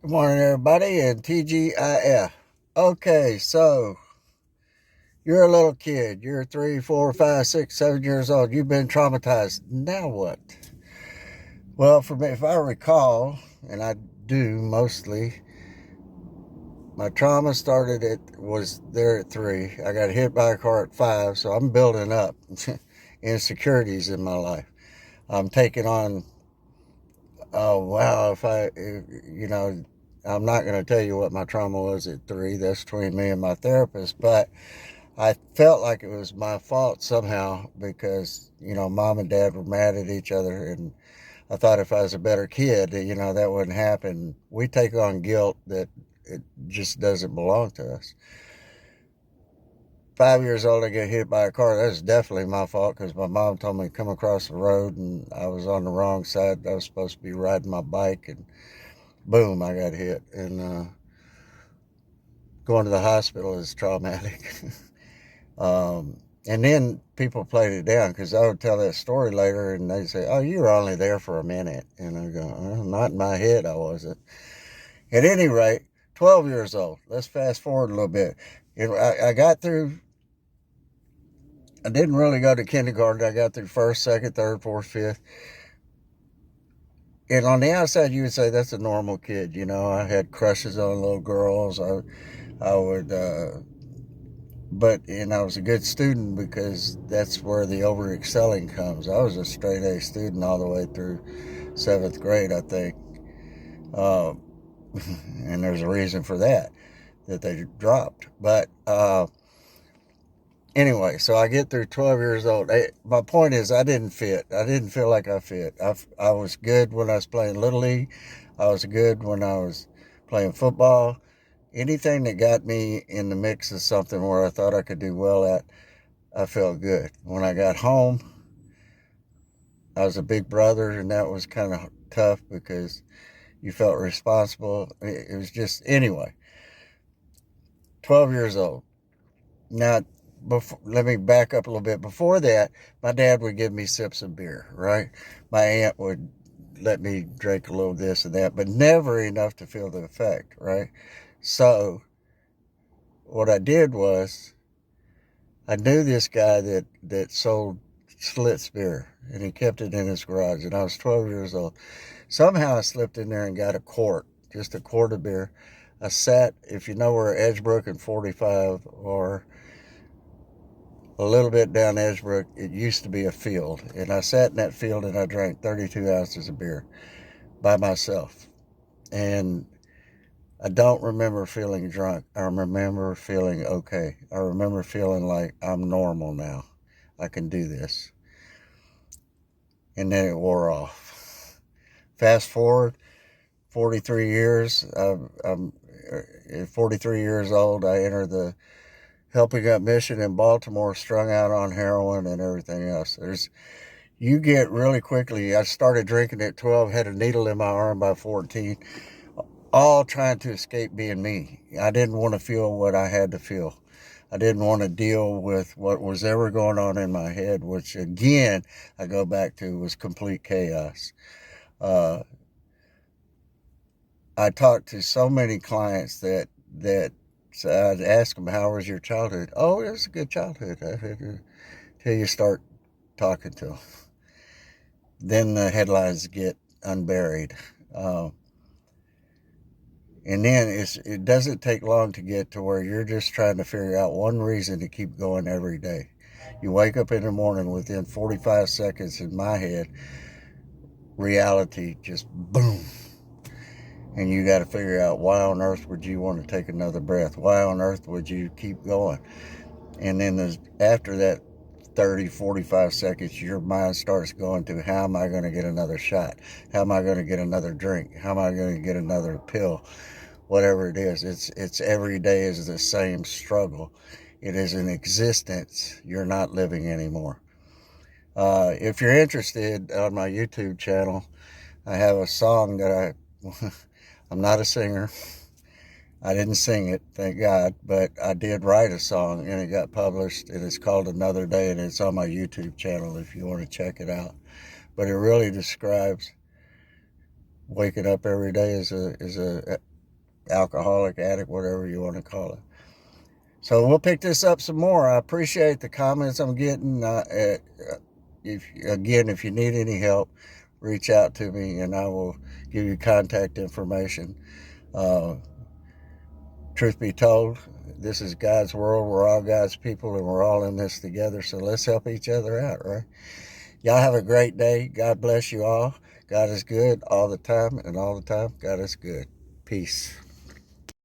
Good morning, everybody, and TGIF. Okay, so you're a little kid. You're 3, 4, 5, 6, 7 years old. You've been traumatized. Now what? Well, for me, if I recall, and I do mostly, my trauma started was there at 3. I got hit by a car at 5, so I'm building up insecurities in my life. I'm taking on, oh, wow, I'm not going to tell you what my trauma was at 3. That's between me and my therapist, but I felt like it was my fault somehow because, mom and dad were mad at each other. And I thought if I was a better kid, that wouldn't happen. We take on guilt that it just doesn't belong to us. 5 years old, I get hit by a car. That's definitely my fault because my mom told me to come across the road and I was on the wrong side. I was supposed to be riding my bike and boom, I got hit. And going to the hospital is traumatic. And then people played it down because I would tell that story later and they'd say, "Oh, you were only there for a minute." And I go, "Not in my head, I wasn't." At any rate, 12 years old. Let's fast forward a little bit. I got through, I didn't really go to kindergarten. I got through first, second, third, fourth, fifth. And on the outside, you would say that's a normal kid. I had crushes on little girls. I would and I was a good student because that's where the over excelling comes. I was a straight A student all the way through seventh grade, I think. Uh, and there's a reason for that they dropped. But anyway, so I get through 12 years old. My point is, I didn't fit. I didn't feel like I fit. I was good when I was playing Little League, I was good when I was playing football. Anything that got me in the mix of something where I thought I could do well at, I felt good. When I got home, I was a big brother, and that was kind of tough because you felt responsible. It was just, anyway, 12 years old. Now, let me back up a little bit. Before that, my dad would give me sips of beer, right? My aunt would let me drink a little this and that, but never enough to feel the effect, right? So, what I did was, I knew this guy that sold Schlitz beer, and he kept it in his garage, and I was 12 years old. Somehow I slipped in there and got a quart, just a quart of beer. I sat, if you know where Edgebrook and 45 are, a little bit down Edgebrook, it used to be a field, and I sat in that field and I drank 32 ounces of beer by myself. And I don't remember feeling drunk. I remember feeling okay. I remember feeling like I'm normal now. I can do this. And then it wore off. Fast forward 43 years. I'm 43 years old. I enter the Helping Up mission in Baltimore, strung out on heroin and everything else. You get really quickly. I started drinking at 12, had a needle in my arm by 14, all trying to escape being me. I didn't want to feel what I had to feel. I didn't want to deal with what was ever going on in my head, which again, I go back to was complete chaos. Uh, I talked to so many clients that so I'd ask them, "How was your childhood?" "Oh, it was a good childhood." Till you start talking to them, then the headlines get unburied. Uh, and then it doesn't take long to get to where you're just trying to figure out one reason to keep going every day. You wake up in the morning, within 45 seconds in my head, reality just boom. And you got to figure out, why on earth would you want to take another breath? Why on earth would you keep going? And then after that 30, 45 seconds, your mind starts going to, how am I going to get another shot? How am I going to get another drink? How am I going to get another pill? Whatever it is, it's every day is the same struggle. It is an existence you're not living anymore. If you're interested, on my YouTube channel, I have a song that I'm not a singer. I didn't sing it, thank God, but I did write a song and it got published, and it's called Another Day, and it's on my YouTube channel if you want to check it out. But it really describes waking up every day as a alcoholic, addict, whatever you want to call it. So we'll pick this up some more. I appreciate the comments I'm getting. If you need any help, reach out to me and I will give you contact information. Truth be told, this is God's world. We're all God's people and we're all in this together. So let's help each other out, right? Y'all have a great day. God bless you all. God is good all the time, and all the time, God is good. Peace.